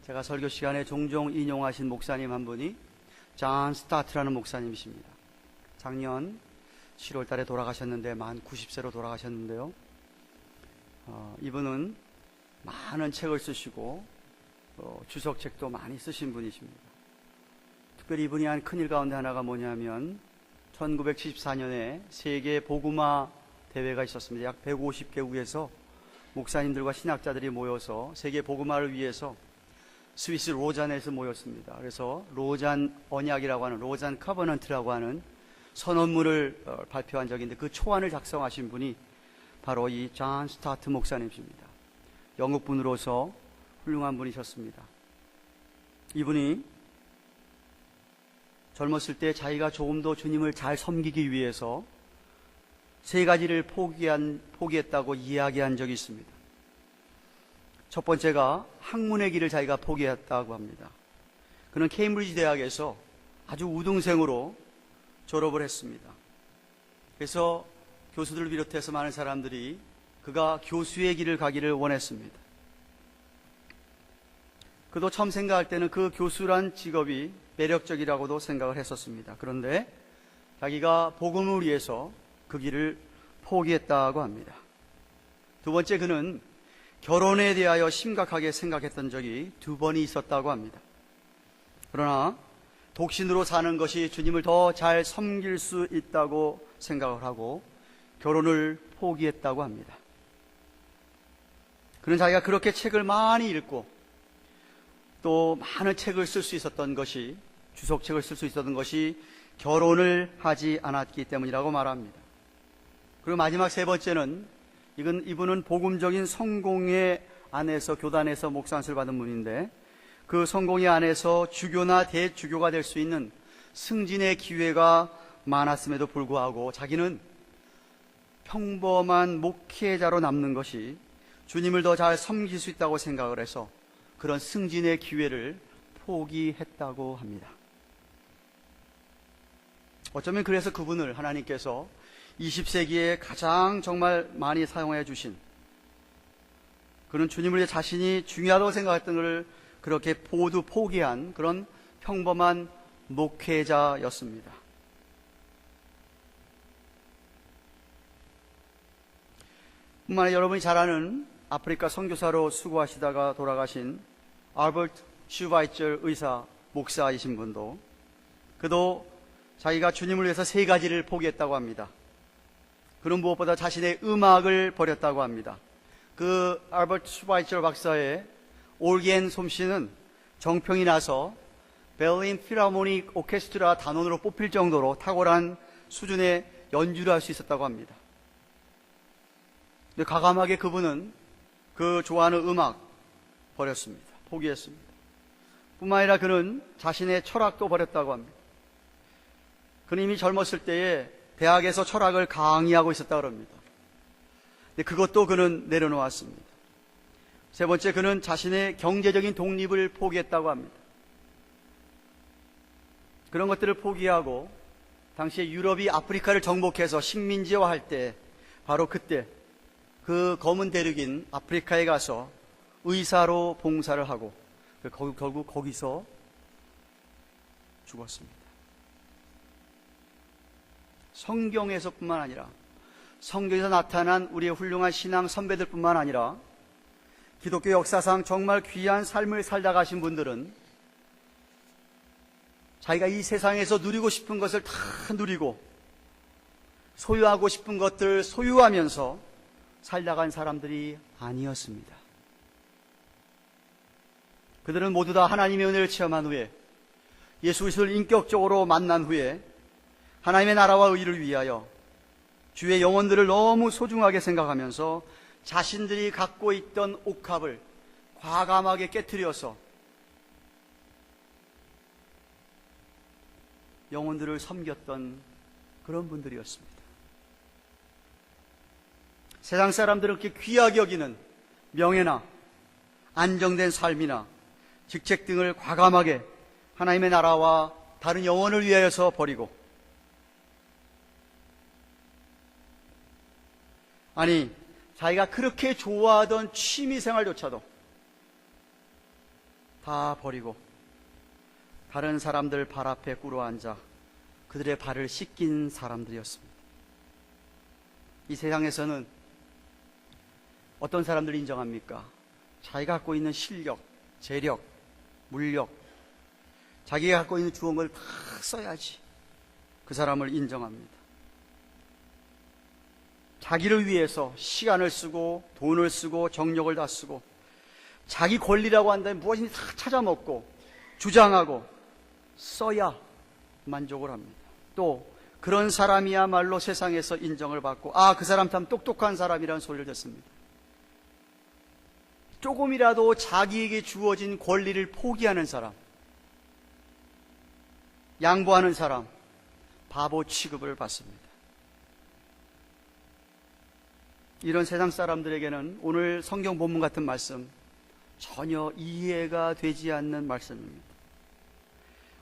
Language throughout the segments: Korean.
제가 설교 시간에 종종 인용하신 목사님 한 분이 존 스타트라는 목사님이십니다. 작년 7월 달에 돌아가셨는데 만 90세로 돌아가셨는데요. 이분은 많은 책을 쓰시고 주석책도 많이 쓰신 분이십니다. 특별히 이분이 한 큰일 가운데 하나가 뭐냐면 1974년에 세계 복음화 대회가 있었습니다. 약 150개국에서 목사님들과 신학자들이 모여서 세계 복음화를 위해서 스위스 로잔에서 모였습니다. 그래서 로잔 언약이라고 하는, 로잔 커버넌트라고 하는 선언문을 발표한 적이 있는데 그 초안을 작성하신 분이 바로 이 존 스타트 목사님이십니다. 영국 분으로서 훌륭한 분이셨습니다. 이분이 젊었을 때 자기가 조금 더 주님을 잘 섬기기 위해서 세 가지를 포기했다고 이야기한 적이 있습니다. 첫 번째가 학문의 길을 자기가 포기했다고 합니다. 그는 케임브리지 대학에서 아주 우등생으로 졸업을 했습니다. 그래서 교수들을 비롯해서 많은 사람들이 그가 교수의 길을 가기를 원했습니다. 그도 처음 생각할 때는 그 교수란 직업이 매력적이라고도 생각을 했었습니다. 그런데 자기가 복음을 위해서 그 길을 포기했다고 합니다. 두 번째, 그는 결혼에 대하여 심각하게 생각했던 적이 2번이 있었다고 합니다. 그러나 독신으로 사는 것이 주님을 더 잘 섬길 수 있다고 생각을 하고 결혼을 포기했다고 합니다. 그는 자기가 그렇게 책을 많이 읽고 또 많은 책을 쓸 수 있었던 것이, 주석책을 쓸 수 있었던 것이 결혼을 하지 않았기 때문이라고 말합니다. 그리고 마지막 세 번째는 이분은 복음적인 성공의 안에서, 교단에서 목사안수를 받은 분인데 그 성공의 안에서 주교나 대주교가 될 수 있는 승진의 기회가 많았음에도 불구하고 자기는 평범한 목회자로 남는 것이 주님을 더 잘 섬길 수 있다고 생각을 해서 그런 승진의 기회를 포기했다고 합니다. 어쩌면 그래서 그분을 하나님께서 20세기에 가장 정말 많이 사용해 주신, 그는 주님을 자신이 중요하다고 생각했던 것을 그렇게 모두 포기한 그런 평범한 목회자였습니다. 뿐만 아니라 여러분이 잘 아는 아프리카 선교사로 수고하시다가 돌아가신 알버트 슈바이처 의사 목사이신 분도, 그도 자기가 주님을 위해서 세 가지를 포기했다고 합니다. 그는 무엇보다 자신의 음악을 버렸다고 합니다. 그 알버트 슈바이처 박사의 올겐 솜씨는 정평이 나서 베를린 필하모닉 오케스트라 단원으로 뽑힐 정도로 탁월한 수준의 연주를 할 수 있었다고 합니다. 근데 과감하게 그분은 그 좋아하는 음악 버렸습니다. 포기했습니다. 뿐만 아니라 그는 자신의 철학도 버렸다고 합니다. 그는 이미 젊었을 때에 대학에서 철학을 강의하고 있었다고 합니다. 근데 그것도 그는 내려놓았습니다. 세 번째, 그는 자신의 경제적인 독립을 포기했다고 합니다. 그런 것들을 포기하고 당시에 유럽이 아프리카를 정복해서 식민지화할 때, 바로 그때 그 검은 대륙인 아프리카에 가서 의사로 봉사를 하고 결국 거기서 죽었습니다. 성경에서뿐만 아니라 성경에서 나타난 우리의 훌륭한 신앙 선배들뿐만 아니라 기독교 역사상 정말 귀한 삶을 살다 가신 분들은 자기가 이 세상에서 누리고 싶은 것을 다 누리고 소유하고 싶은 것들 소유하면서 살다 간 사람들이 아니었습니다. 그들은 모두 다 하나님의 은혜를 체험한 후에 예수 그리스도를 인격적으로 만난 후에 하나님의 나라와 의를 위하여 주의 영혼들을 너무 소중하게 생각하면서 자신들이 갖고 있던 옥합을 과감하게 깨트려서 영혼들을 섬겼던 그런 분들이었습니다. 세상 사람들은 그렇게 귀하게 여기는 명예나 안정된 삶이나 직책 등을 과감하게 하나님의 나라와 다른 영혼을 위하여서 버리고, 아니 자기가 그렇게 좋아하던 취미생활조차도 다 버리고 다른 사람들 발 앞에 꿇어앉아 그들의 발을 씻긴 사람들이었습니다. 이 세상에서는 어떤 사람들을 인정합니까? 자기가 갖고 있는 실력, 재력, 물력, 자기가 갖고 있는 주운 걸 다 써야지 그 사람을 인정합니다. 자기를 위해서 시간을 쓰고 돈을 쓰고 정력을 다 쓰고 자기 권리라고 한다면 무엇인지 다 찾아먹고 주장하고 써야 만족을 합니다. 또 그런 사람이야말로 세상에서 인정을 받고 그 사람 참 똑똑한 사람이라는 소리를 듣습니다. 조금이라도 자기에게 주어진 권리를 포기하는 사람, 양보하는 사람, 바보 취급을 받습니다. 이런 세상 사람들에게는 오늘 성경 본문 같은 말씀 전혀 이해가 되지 않는 말씀입니다.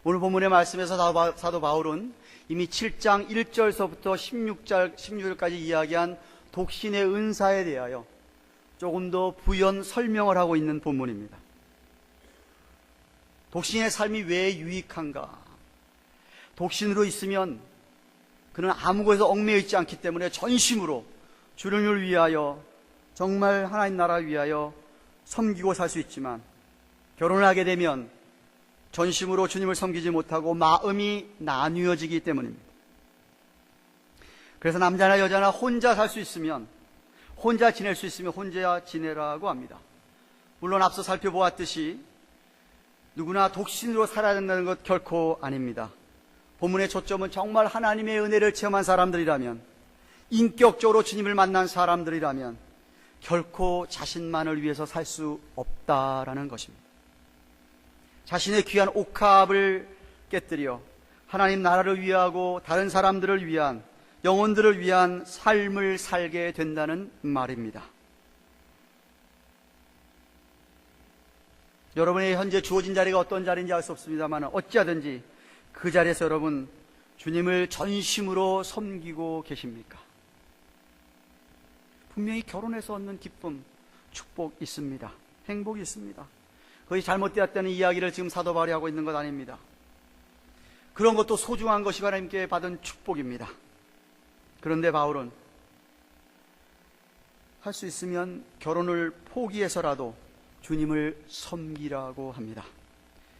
오늘 본문의 말씀에서 사도 바울은 이미 7장 1절서부터 16절까지 이야기한 독신의 은사에 대하여 조금 더 부연 설명을 하고 있는 본문입니다. 독신의 삶이 왜 유익한가? 독신으로 있으면 그는 아무 곳에서 얽매여 있지 않기 때문에 전심으로 주를 위하여 정말 하나님 나라를 위하여 섬기고 살 수 있지만 결혼을 하게 되면 전심으로 주님을 섬기지 못하고 마음이 나뉘어지기 때문입니다. 그래서 남자나 여자나 혼자 살 수 있으면, 혼자 지낼 수 있으면 혼자 지내라고 합니다. 물론 앞서 살펴보았듯이 누구나 독신으로 살아야 된다는 것 결코 아닙니다. 본문의 초점은 정말 하나님의 은혜를 체험한 사람들이라면, 인격적으로 주님을 만난 사람들이라면 결코 자신만을 위해서 살 수 없다라는 것입니다. 자신의 귀한 옥합을 깨뜨려 하나님 나라를 위하고 다른 사람들을 위한, 영혼들을 위한 삶을 살게 된다는 말입니다. 여러분의 현재 주어진 자리가 어떤 자리인지 알 수 없습니다만 어찌하든지 그 자리에서 여러분 주님을 전심으로 섬기고 계십니까? 분명히 결혼해서 얻는 기쁨, 축복 있습니다. 행복이 있습니다. 그것이 잘못되었다는 이야기를 지금 사도 바울이 하고 있는 것 아닙니다. 그런 것도 소중한 것이 하나님께 받은 축복입니다. 그런데 바울은 할 수 있으면 결혼을 포기해서라도 주님을 섬기라고 합니다.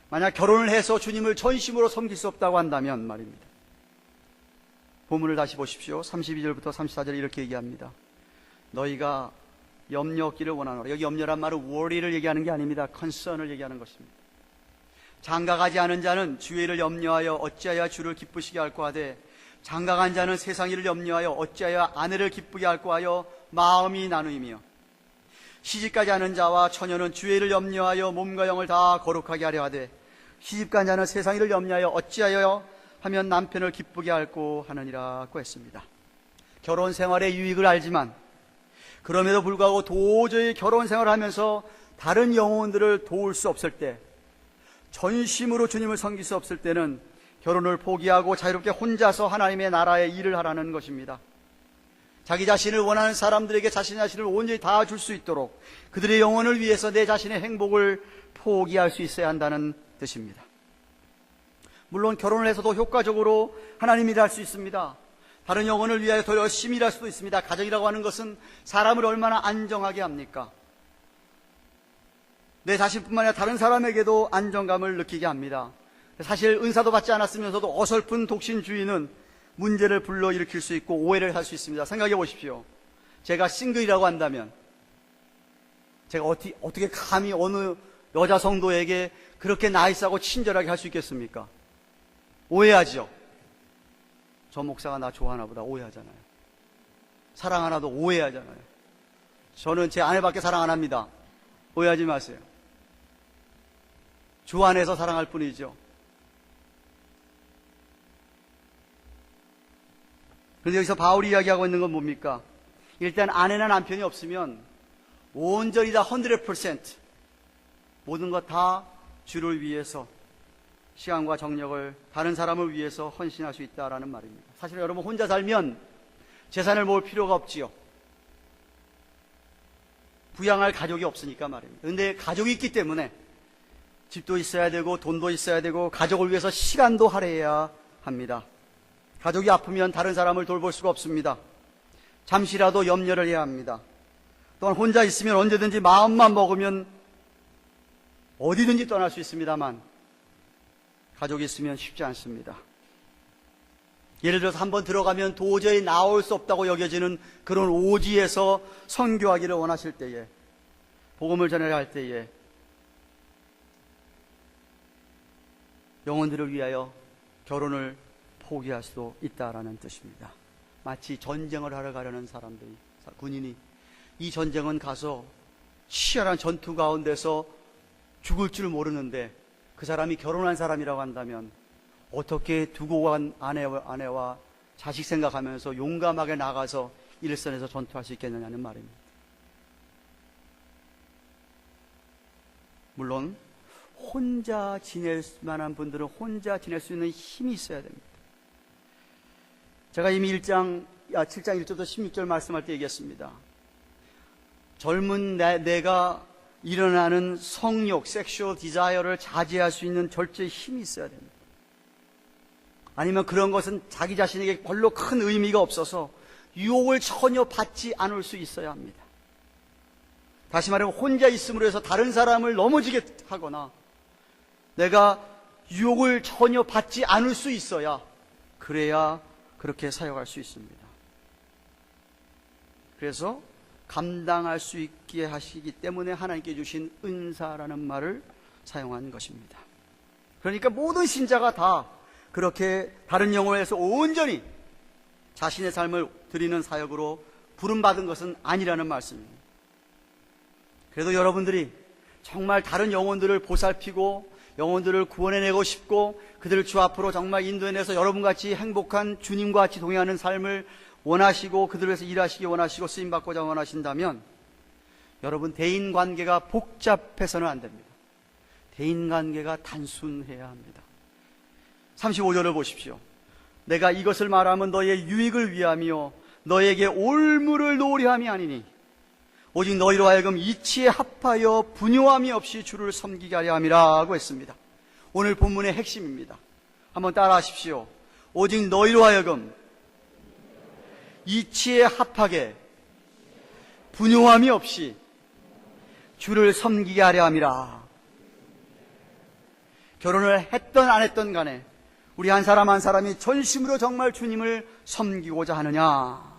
만약 결혼을 해서 주님을 전심으로 섬길 수 없다고 한다면 말입니다. 본문을 다시 보십시오. 32절부터 34절 이렇게 얘기합니다. 너희가 염려 없기를 원하노라. 여기 염려란 말은 worry를 얘기하는 게 아닙니다. concern을 얘기하는 것입니다. 장가가지 않은 자는 주의 일을 염려하여 어찌하여 주를 기쁘시게 할까 하되 장가간 자는 세상 일을 염려하여 어찌하여 아내를 기쁘게 할까 하여 마음이 나누이며 시집가지 않은 자와 처녀는 주의 일을 염려하여 몸과 영을 다 거룩하게 하려 하되 시집간 자는 세상 일을 염려하여 어찌하여 하면 남편을 기쁘게 할까 하느니라고 했습니다. 결혼 생활의 유익을 알지만 그럼에도 불구하고 도저히 결혼 생활을 하면서 다른 영혼들을 도울 수 없을 때, 전심으로 주님을 섬길 수 없을 때는 결혼을 포기하고 자유롭게 혼자서 하나님의 나라의 일을 하라는 것입니다. 자기 자신을 원하는 사람들에게 자신 자신을 온전히 다 줄 수 있도록 그들의 영혼을 위해서 내 자신의 행복을 포기할 수 있어야 한다는 뜻입니다. 물론 결혼을 해서도 효과적으로 하나님 일을 할 수 있습니다. 다른 영혼을 위하여 더 열심히 일할 수도 있습니다. 가정이라고 하는 것은 사람을 얼마나 안정하게 합니까? 내 자신뿐만 아니라 다른 사람에게도 안정감을 느끼게 합니다. 사실 은사도 받지 않았으면서도 어설픈 독신주의는 문제를 불러일으킬 수 있고 오해를 할 수 있습니다. 생각해 보십시오. 제가 싱글이라고 한다면 제가 어떻게 감히 어느 여자 성도에게 그렇게 나이스하고 친절하게 할 수 있겠습니까? 오해하죠. 저 목사가 나 좋아하나 보다 오해하잖아요. 사랑하나도 오해하잖아요. 저는 제 아내밖에 사랑 안 합니다. 오해하지 마세요. 주 안에서 사랑할 뿐이죠. 그런데 여기서 바울이 이야기하고 있는 건 뭡니까? 일단 아내나 남편이 없으면 온전히 다 100% 모든 것 다 주를 위해서 시간과 정력을 다른 사람을 위해서 헌신할 수 있다라는 말입니다. 사실 여러분 혼자 살면 재산을 모을 필요가 없지요. 부양할 가족이 없으니까 말입니다. 그런데 가족이 있기 때문에 집도 있어야 되고 돈도 있어야 되고 가족을 위해서 시간도 할애해야 합니다. 가족이 아프면 다른 사람을 돌볼 수가 없습니다. 잠시라도 염려를 해야 합니다. 또한 혼자 있으면 언제든지 마음만 먹으면 어디든지 떠날 수 있습니다만 가족이 있으면 쉽지 않습니다. 예를 들어서 한번 들어가면 도저히 나올 수 없다고 여겨지는 그런 오지에서 선교하기를 원하실 때에, 복음을 전해야 할 때에 영혼들을 위하여 결혼을 포기할 수도 있다라는 뜻입니다. 마치 전쟁을 하러 가려는 사람들이, 군인이 이 전쟁은 가서 치열한 전투 가운데서 죽을 줄 모르는데 그 사람이 결혼한 사람이라고 한다면 어떻게 두고 간 아내와 자식 생각하면서 용감하게 나가서 일선에서 전투할 수 있겠느냐는 말입니다. 물론 혼자 지낼 만한 분들은 혼자 지낼 수 있는 힘이 있어야 됩니다. 제가 이미 7장 1절부터 16절 말씀할 때 얘기했습니다. 젊은 내가 일어나는 성욕, 섹슈얼 디자이어를 자제할 수 있는 절제의 힘이 있어야 됩니다. 아니면 그런 것은 자기 자신에게 별로 큰 의미가 없어서 유혹을 전혀 받지 않을 수 있어야 합니다. 다시 말하면 혼자 있음으로 해서 다른 사람을 넘어지게 하거나 내가 유혹을 전혀 받지 않을 수 있어야, 그래야 그렇게 사역할 수 있습니다. 그래서 감당할 수 있게 하시기 때문에 하나님께 주신 은사라는 말을 사용한 것입니다. 그러니까 모든 신자가 다 그렇게 다른 영혼에서 온전히 자신의 삶을 드리는 사역으로 부름받은 것은 아니라는 말씀입니다. 그래도 여러분들이 정말 다른 영혼들을 보살피고 영혼들을 구원해내고 싶고 그들을 주 앞으로 정말 인도해내서 여러분같이 행복한 주님과 같이 동행하는 삶을 원하시고 그들을 위해서 일하시기 원하시고 쓰임받고자 원하신다면 여러분 대인관계가 복잡해서는 안 됩니다. 대인관계가 단순해야 합니다. 35절을 보십시오. 내가 이것을 말하면 너의 유익을 위하며 너에게 올무를 놓으려 함이 아니니 오직 너희로 하여금 이치에 합하여 분요함이 없이 주를 섬기게 하려 함이라고 했습니다. 오늘 본문의 핵심입니다. 한번 따라 하십시오. 오직 너희로 하여금 이치에 합하게 분요함이 없이 주를 섬기게 하려 함이라. 결혼을 했던 안 했던 간에 우리 한 사람 한 사람이 전심으로 정말 주님을 섬기고자 하느냐,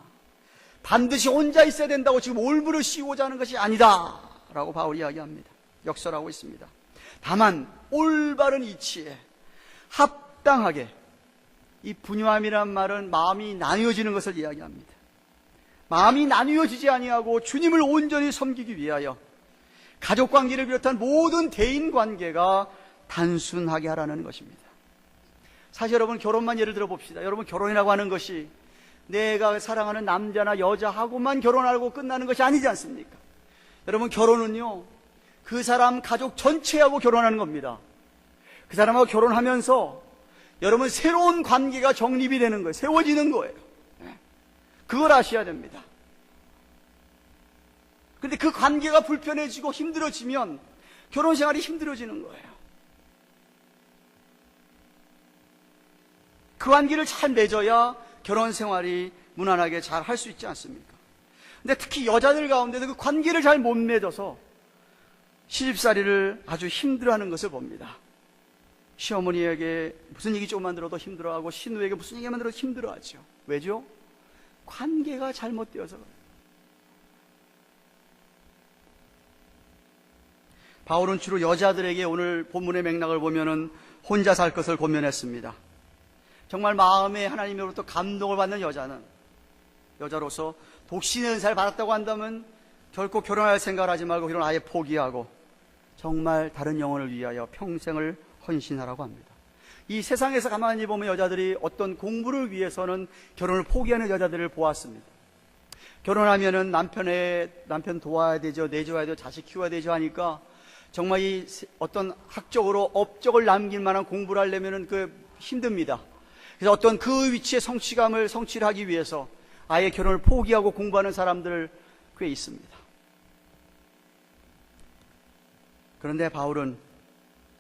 반드시 혼자 있어야 된다고 지금 올무를 씌우고자 하는 것이 아니다 라고 바울이 이야기합니다. 역설하고 있습니다. 다만 올바른 이치에 합당하게, 이 분요함이란 말은 마음이 나뉘어지는 것을 이야기합니다. 마음이 나뉘어지지 아니하고 주님을 온전히 섬기기 위하여 가족관계를 비롯한 모든 대인관계가 단순하게 하라는 것입니다. 사실 여러분 결혼만 예를 들어 봅시다. 여러분 결혼이라고 하는 것이 내가 사랑하는 남자나 여자하고만 결혼하고 끝나는 것이 아니지 않습니까? 여러분 결혼은요 그 사람 가족 전체하고 결혼하는 겁니다. 그 사람하고 결혼하면서 여러분 새로운 관계가 정립이 되는 거예요. 세워지는 거예요. 그걸 아셔야 됩니다. 그런데 그 관계가 불편해지고 힘들어지면 결혼 생활이 힘들어지는 거예요. 그 관계를 잘 맺어야 결혼 생활이 무난하게 잘 할 수 있지 않습니까? 근데 특히 여자들 가운데도 그 관계를 잘 못 맺어서 시집살이를 아주 힘들어하는 것을 봅니다. 시어머니에게 무슨 얘기 조금만 들어도 힘들어하고 시누에게 무슨 얘기만 들어도 힘들어하죠. 왜죠? 관계가 잘못되어서 그래요. 바울은 주로 여자들에게 오늘 본문의 맥락을 보면은 혼자 살 것을 고면했습니다. 정말 마음에 하나님으로부터 감동을 받는 여자로서 독신의 은사를 받았다고 한다면 결코 결혼할 생각을 하지 말고 결혼 아예 포기하고 정말 다른 영혼을 위하여 평생을 헌신하라고 합니다. 이 세상에서 가만히 보면 여자들이 어떤 공부를 위해서는 결혼을 포기하는 여자들을 보았습니다. 결혼하면은 남편 도와야 되죠, 내줘야 되죠, 자식 키워야 되죠 하니까 정말 이 어떤 학적으로 업적을 남길 만한 공부를 하려면은 힘듭니다. 그래서 어떤 그 위치의 성취를 하기 위해서 아예 결혼을 포기하고 공부하는 사람들 꽤 있습니다. 그런데 바울은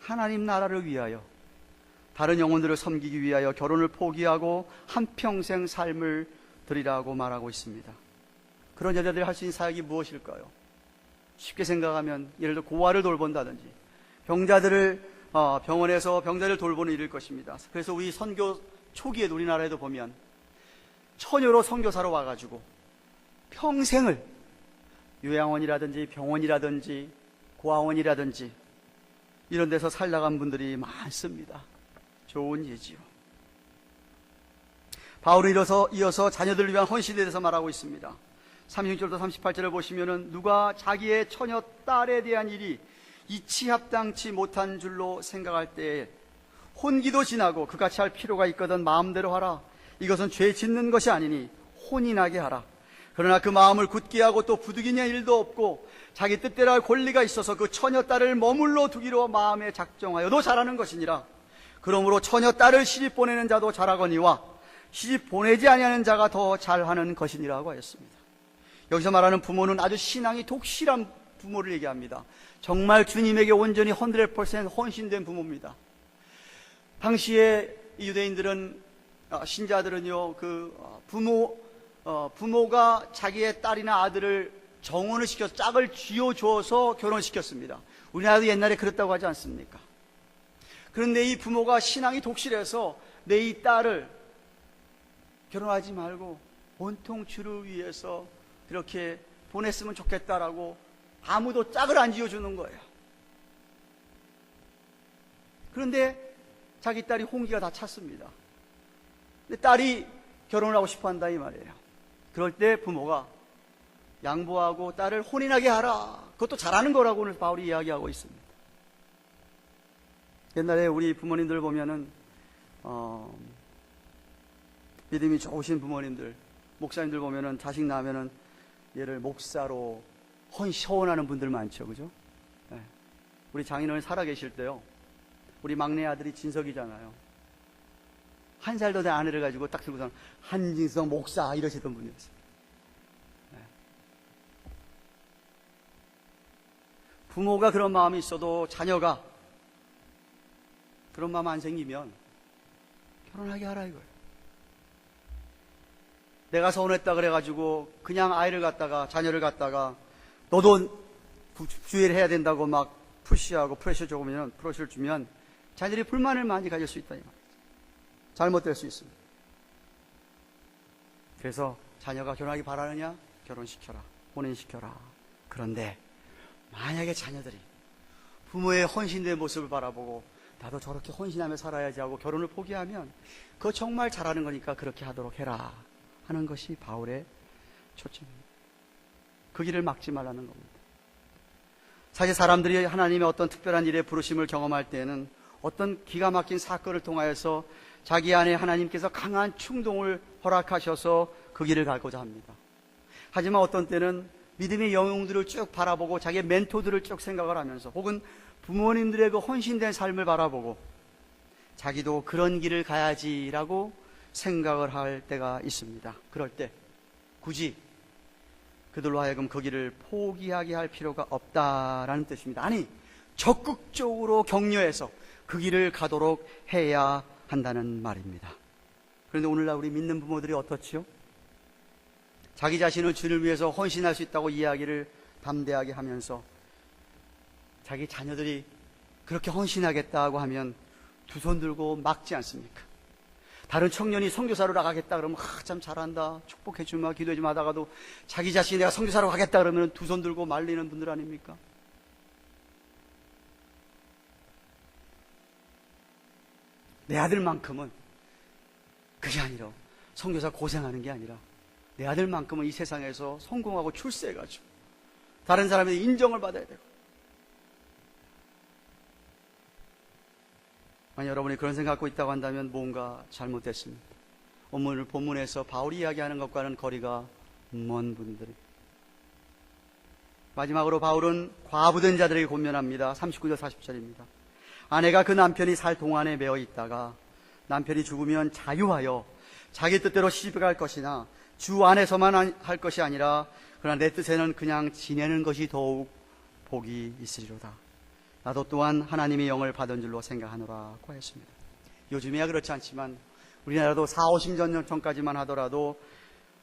하나님 나라를 위하여, 다른 영혼들을 섬기기 위하여 결혼을 포기하고 한평생 삶을 드리라고 말하고 있습니다. 그런 여자들이 할 수 있는 사역이 무엇일까요? 쉽게 생각하면 예를 들어 고아를 돌본다든지 병자들을 병원에서 병자를 돌보는 일일 것입니다. 그래서 우리 선교 초기에 우리나라에도 보면 처녀로 선교사로 와가지고 평생을 요양원이라든지 병원이라든지 고아원이라든지 이런 데서 살다간 분들이 많습니다. 좋은 예지요. 바울은 이어서 자녀들을 위한 헌신에 대해서 말하고 있습니다. 36절부터 38절을 보시면은 누가 자기의 처녀 딸에 대한 일이 이치 합당치 못한 줄로 생각할 때에 혼기도 지나고 그같이 할 필요가 있거든 마음대로 하라. 이것은 죄 짓는 것이 아니니 혼이 나게 하라. 그러나 그 마음을 굳게 하고 또 부득이냐 일도 없고 자기 뜻대로 할 권리가 있어서 그 처녀 딸을 머물러 두기로 마음에 작정하여도 잘하는 것이니라. 그러므로 처녀 딸을 시집 보내는 자도 잘하거니와 시집 보내지 아니하는 자가 더 잘하는 것이니라고 하였습니다. 여기서 말하는 부모는 아주 신앙이 독실한 부모를 얘기합니다. 정말 주님에게 온전히 100% 헌신된 부모입니다. 당시에 유대인들은 신자들은요 부모가 자기의 딸이나 아들을 정혼을 시켜서 짝을 쥐어주어서 결혼시켰습니다. 우리나라도 옛날에 그랬다고 하지 않습니까? 그런데 이 부모가 신앙이 독실해서 내 이 딸을 결혼하지 말고 온통 주를 위해서 그렇게 보냈으면 좋겠다라고 아무도 짝을 안 지어주는 거예요. 그런데 자기 딸이 홍기가 다 찼습니다. 근데 딸이 결혼을 하고 싶어 한다 이 말이에요. 그럴 때 부모가 양보하고 딸을 혼인하게 하라. 그것도 잘하는 거라고 오늘 바울이 이야기하고 있습니다. 옛날에 우리 부모님들 보면은 믿음이 좋으신 부모님들, 목사님들 보면은 자식 낳으면은 얘를 목사로 서원하는 분들 많죠, 그죠? 네. 우리 장인어른 살아계실 때요, 우리 막내 아들이 진석이잖아요. 한 살도 된 아내를 가지고 딱 들고서 한진석 목사 이러시던 분이었어요. 네. 부모가 그런 마음이 있어도 자녀가 그런 마음 안 생기면 결혼하게 하라 이거예요. 내가 서운했다 그래가지고 그냥 아이를 갖다가 자녀를 갖다가 너도 주의를 해야 된다고 막 푸시하고 프레셔 주면 자녀들이 불만을 많이 가질 수 있다 이 말이죠. 잘못될 수 있습니다. 그래서 자녀가 결혼하기 바라느냐? 결혼시켜라. 혼인시켜라. 그런데 만약에 자녀들이 부모의 헌신된 모습을 바라보고 나도 저렇게 헌신하며 살아야지 하고 결혼을 포기하면 그거 정말 잘하는 거니까 그렇게 하도록 해라 하는 것이 바울의 초점입니다. 그 길을 막지 말라는 겁니다. 사실 사람들이 하나님의 어떤 특별한 일에 부르심을 경험할 때에는 어떤 기가 막힌 사건을 통하여서 자기 안에 하나님께서 강한 충동을 허락하셔서 그 길을 가고자 합니다. 하지만 어떤 때는 믿음의 영웅들을 쭉 바라보고 자기의 멘토들을 쭉 생각을 하면서 혹은 부모님들의 그 헌신된 삶을 바라보고 자기도 그런 길을 가야지라고 생각을 할 때가 있습니다. 그럴 때 굳이 그들로 하여금 그 길을 포기하게 할 필요가 없다라는 뜻입니다. 아니, 적극적으로 격려해서 그 길을 가도록 해야 한다는 말입니다. 그런데 오늘날 우리 믿는 부모들이 어떻지요? 자기 자신을 주를 위해서 헌신할 수 있다고 이야기를 담대하게 하면서 자기 자녀들이 그렇게 헌신하겠다고 하면 두 손 들고 막지 않습니까? 다른 청년이 선교사로 나가겠다 그러면 참 잘한다, 축복해 주마, 기도해 주마 하다가도 자기 자신이 내가 선교사로 가겠다 그러면 두 손 들고 말리는 분들 아닙니까? 내 아들만큼은 그게 아니라 선교사 고생하는 게 아니라 내 아들만큼은 이 세상에서 성공하고 출세해가지고 다른 사람의 인정을 받아야 되고. 만약 여러분이 그런 생각 갖고 있다고 한다면 뭔가 잘못됐습니다. 오늘 본문에서 바울이 이야기하는 것과는 거리가 먼 분들이. 마지막으로 바울은 과부된 자들에게 권면합니다. 39절 40절입니다. 아내가 그 남편이 살 동안에 매어 있다가 남편이 죽으면 자유하여 자기 뜻대로 시집갈 것이나 주 안에서만 할 것이 아니라 그러나 내 뜻에는 그냥 지내는 것이 더욱 복이 있으리로다. 나도 또한 하나님의 영을 받은 줄로 생각하노라고 했습니다. 요즘이야 그렇지 않지만 우리나라도 40-50년 전까지만 하더라도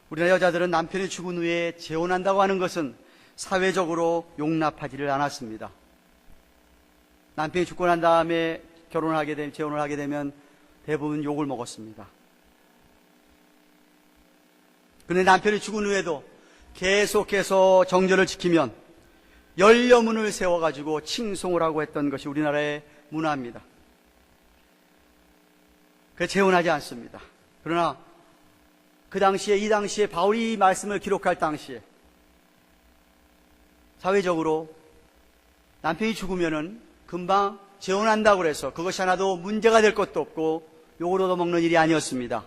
우리나라 여자들은 남편이 죽은 후에 재혼한다고 하는 것은 사회적으로 용납하지를 않았습니다. 남편이 죽고 난 다음에 재혼을 하게 되면 대부분 욕을 먹었습니다. 그런데 남편이 죽은 후에도 계속해서 정절을 지키면 열려문을 세워가지고 칭송을 하고 했던 것이 우리나라의 문화입니다. 그래서 재혼하지 않습니다. 그러나 이 당시에 바울이 이 말씀을 기록할 당시에 사회적으로 남편이 죽으면은 금방 재혼한다고 해서 그것이 하나도 문제가 될 것도 없고 욕을 얻어먹는 일이 아니었습니다.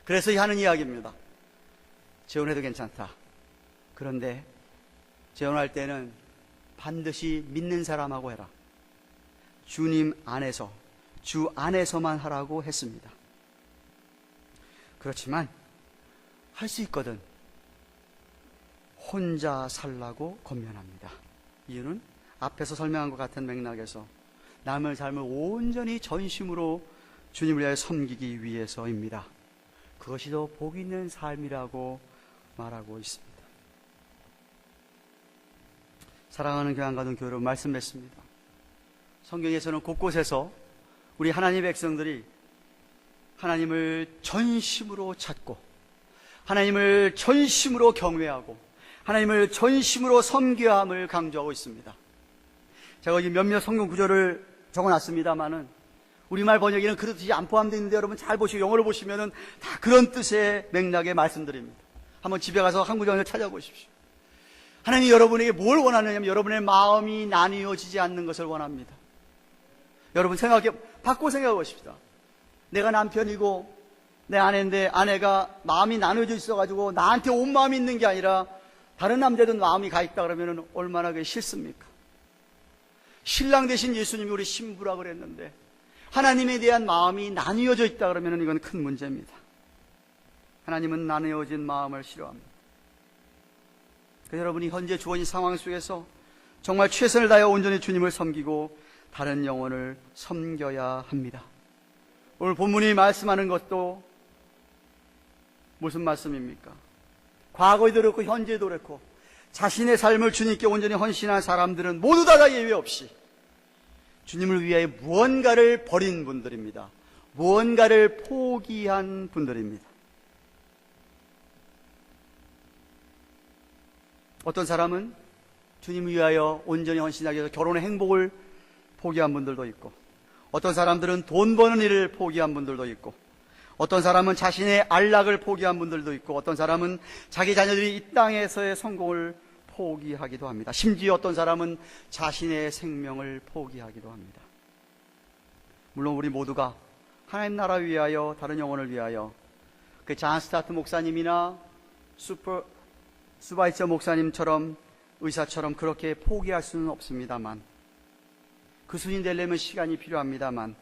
그래서 하는 이야기입니다. 재혼해도 괜찮다. 그런데 재혼할 때는 반드시 믿는 사람하고 해라. 주님 안에서, 주 안에서만 하라고 했습니다. 그렇지만 할 수 있거든 혼자 살라고 권면합니다. 이유는 앞에서 설명한 것 같은 맥락에서 남의 삶을 온전히 전심으로 주님을 위하여 섬기기 위해서입니다. 그것이 더 복 있는 삶이라고 말하고 있습니다. 사랑하는 교양가족 여러분, 말씀 맺습니다. 성경에서는 곳곳에서 우리 하나님의 백성들이 하나님을 전심으로 찾고 하나님을 전심으로 경외하고 하나님을 전심으로 섬겨야 함을 강조하고 있습니다. 제가 여기 몇몇 성경 구절을 적어놨습니다만은 우리말 번역에는 그런 뜻이 안 포함되어 있는데 여러분 잘 보시고 영어로 보시면은 다 그런 뜻의 맥락의 말씀드립니다. 한번 집에 가서 한 구절을 찾아보십시오. 하나님이 여러분에게 뭘 원하느냐면 여러분의 마음이 나뉘어지지 않는 것을 원합니다. 여러분 바꿔 생각해 보십시다. 내가 남편이고 내 아내인데 아내가 마음이 나눠져 있어가지고 나한테 온 마음이 있는 게 아니라 다른 남자든 마음이 가 있다 그러면 얼마나 그게 싫습니까? 신랑 대신 예수님이 우리 신부라 그랬는데 하나님에 대한 마음이 나뉘어져 있다 그러면 이건 큰 문제입니다. 하나님은 나뉘어진 마음을 싫어합니다. 그래서 여러분이 현재 주어진 상황 속에서 정말 최선을 다해 온전히 주님을 섬기고 다른 영혼을 섬겨야 합니다. 오늘 본문이 말씀하는 것도 무슨 말씀입니까? 과거에도 그렇고 현재도 그렇고 자신의 삶을 주님께 온전히 헌신한 사람들은 모두 다 예외 없이 주님을 위하여 무언가를 버린 분들입니다. 무언가를 포기한 분들입니다. 어떤 사람은 주님을 위하여 온전히 헌신하기 위해서 결혼의 행복을 포기한 분들도 있고 어떤 사람들은 돈 버는 일을 포기한 분들도 있고 어떤 사람은 자신의 안락을 포기한 분들도 있고 어떤 사람은 자기 자녀들이 이 땅에서의 성공을 포기하기도 합니다. 심지어 어떤 사람은 자신의 생명을 포기하기도 합니다. 물론 우리 모두가 하나님 나라 위하여 다른 영혼을 위하여 그 잔 스타트 목사님이나 수바이처 목사님처럼 의사처럼 그렇게 포기할 수는 없습니다만 그 수준이 되려면 시간이 필요합니다만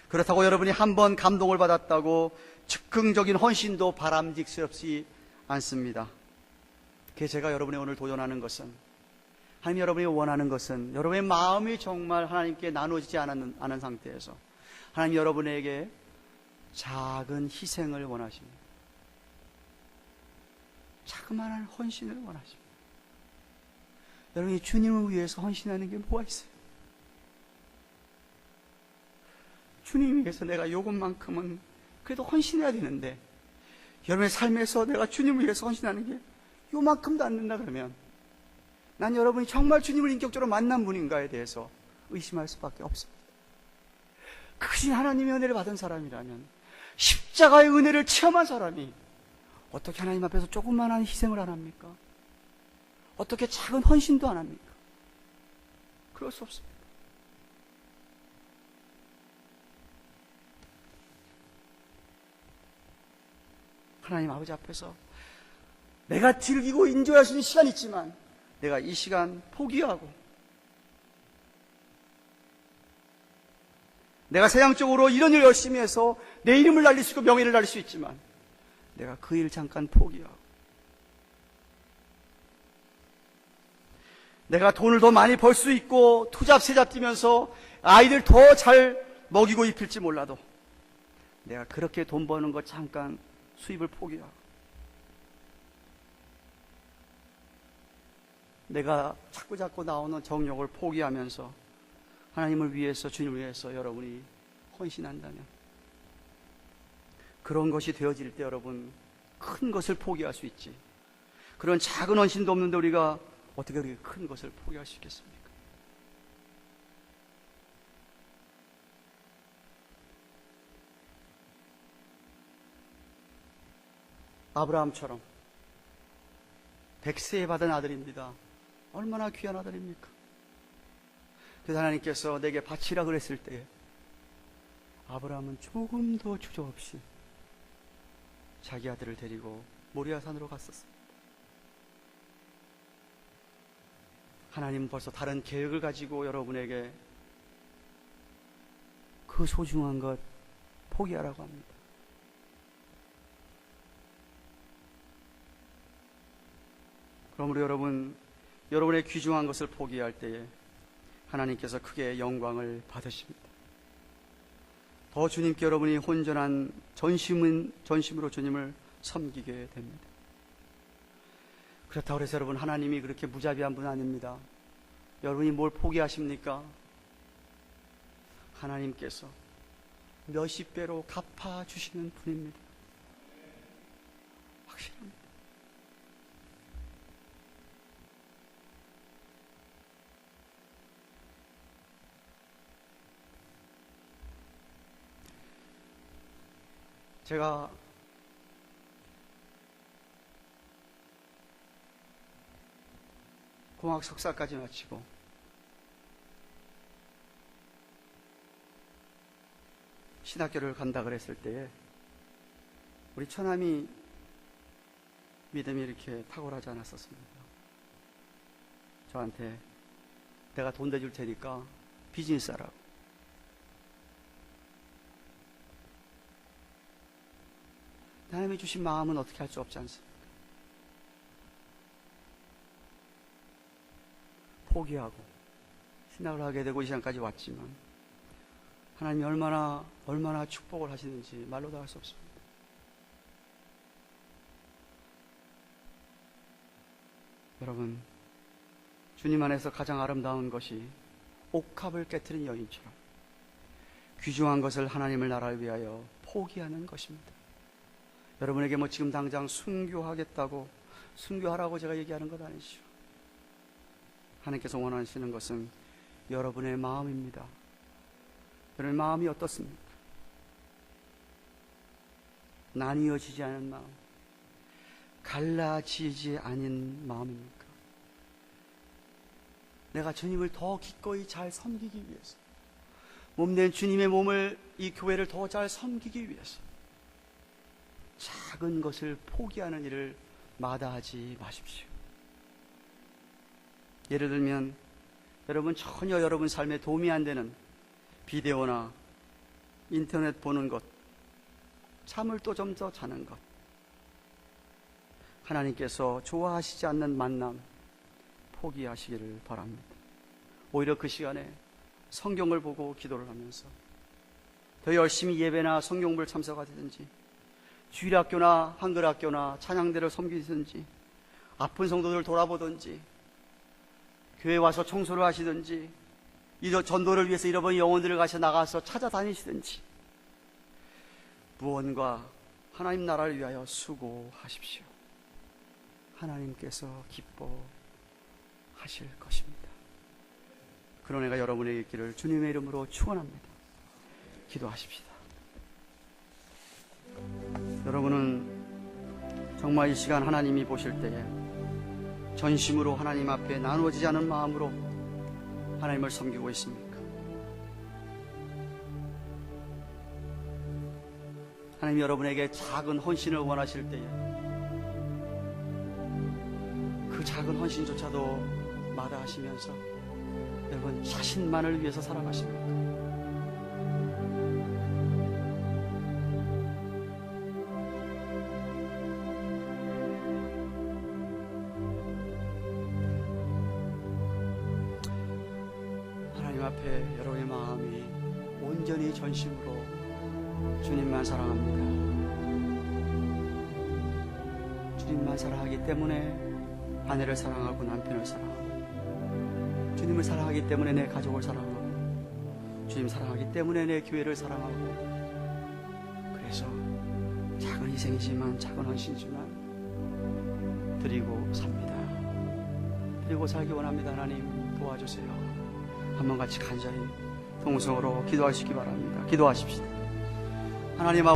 그렇다고 여러분이 한번 감동을 받았다고 즉흥적인 헌신도 바람직스럽지 않습니다. 그래서 제가 여러분의 오늘 도전하는 것은 하나님 여러분이 원하는 것은 여러분의 마음이 정말 하나님께 나눠지지 않은 상태에서 하나님 여러분에게 작은 희생을 원하십니다. 자그마한 헌신을 원하십니다. 여러분이 주님을 위해서 헌신하는 게 뭐가 있어요? 주님 위해서 내가 요것만큼은 그래도 헌신해야 되는데 여러분의 삶에서 내가 주님을 위해서 헌신하는 게 요만큼도 안 된다 그러면 난 여러분이 정말 주님을 인격적으로 만난 분인가에 대해서 의심할 수밖에 없습니다. 그것이 하나님의 은혜를 받은 사람이라면 십자가의 은혜를 체험한 사람이 어떻게 하나님 앞에서 조그만한 희생을 안 합니까? 어떻게 작은 헌신도 안 합니까? 그럴 수 없습니다. 하나님 아버지 앞에서 내가 즐기고 인조할 수 있는 시간이 있지만 내가 이 시간 포기하고 내가 세상적으로 이런 일을 열심히 해서 내 이름을 날릴 수 있고 명예를 날릴 수 있지만 내가 그 일 잠깐 포기하고 내가 돈을 더 많이 벌 수 있고 투잡세잡 뛰면서 아이들 더 잘 먹이고 입힐지 몰라도 내가 그렇게 돈 버는 거 잠깐 수입을 포기하고 내가 자꾸자꾸 나오는 정욕을 포기하면서 하나님을 위해서, 주님을 위해서 여러분이 헌신한다면 그런 것이 되어질 때 여러분 큰 것을 포기할 수 있지. 그런 작은 헌신도 없는데 우리가 어떻게 그렇게 큰 것을 포기할 수 있겠습니까? 아브라함처럼 100세에 받은 아들입니다. 얼마나 귀한 아들입니까? 그래서 하나님께서 내게 바치라 그랬을 때 아브라함은 조금도 주저없이 자기 아들을 데리고 모리아산으로 갔었습니다. 하나님은 벌써 다른 계획을 가지고 여러분에게 그 소중한 것 포기하라고 합니다. 그러므로 여러분의 귀중한 것을 포기할 때에 하나님께서 크게 영광을 받으십니다. 더 주님께 여러분이 혼전한 전심으로 주님을 섬기게 됩니다. 그렇다고 해서 여러분 하나님이 그렇게 무자비한 분 아닙니다. 여러분이 뭘 포기하십니까? 하나님께서 몇십 배로 갚아주시는 분입니다. 확실합니다. 제가 공학 석사까지 마치고 신학교를 간다 그랬을 때에 우리 처남이 믿음이 이렇게 탁월하지 않았었습니다. 저한테 내가 돈 대줄 테니까 비즈니스 하라고. 하나님이 주신 마음은 어떻게 할 수 없지 않습니까? 포기하고 신학을 하게 되고 이 시간까지 왔지만 하나님이 얼마나 축복을 하시는지 말로도 할 수 없습니다. 여러분, 주님 안에서 가장 아름다운 것이 옥합을 깨트린 여인처럼 귀중한 것을 하나님을 나라를 위하여 포기하는 것입니다. 여러분에게 뭐 지금 당장 순교하겠다고 순교하라고 제가 얘기하는 것 아니죠. 하나님께서 원하시는 것은 여러분의 마음입니다. 여러분의 마음이 어떻습니까? 나뉘어지지 않은 마음, 갈라지지 않은 마음입니까? 내가 주님을 더 기꺼이 잘 섬기기 위해서, 몸된 주님의 몸을, 이 교회를 더 잘 섬기기 위해서 작은 것을 포기하는 일을 마다하지 마십시오. 예를 들면 전혀 여러분 삶에 도움이 안 되는 비데오나 인터넷 보는 것, 잠을 또 좀 더 자는 것, 하나님께서 좋아하시지 않는 만남 포기하시기를 바랍니다. 오히려 그 시간에 성경을 보고 기도를 하면서 더 열심히 예배나 성경부를 참석하든지 주일학교나 한글학교나 찬양대를 섬기든지 아픈 성도들을 돌아보든지 교회 와서 청소를 하시든지 전도를 위해서 잃어버린 영혼들을 나가서 찾아다니시든지 무언가 하나님 나라를 위하여 수고하십시오. 하나님께서 기뻐하실 것입니다. 그런 애가 여러분에게 있기를 주님의 이름으로 축원합니다. 기도하십시다. 여러분은 정말 이 시간 하나님이 보실 때에 전심으로 하나님 앞에 나누어지지 않은 마음으로 하나님을 섬기고 있습니까? 하나님 여러분에게 작은 헌신을 원하실 때에 그 작은 헌신조차도 마다하시면서 여러분 자신만을 위해서 살아가십니까? 앞에 여러분의 마음이 온전히 전심으로 주님만 사랑합니다. 주님만 사랑하기 때문에 아내를 사랑하고 남편을 사랑하고, 주님을 사랑하기 때문에 내 가족을 사랑하고, 주님 사랑하기 때문에 내 교회를 사랑하고, 그래서 작은 희생이지만, 작은 헌신이지만 드리고 삽니다. 드리고 살기 원합니다. 하나님 도와주세요. 한번 같이 간절히 동성으로 기도하시기 바랍니다. 기도하십시다. 하나님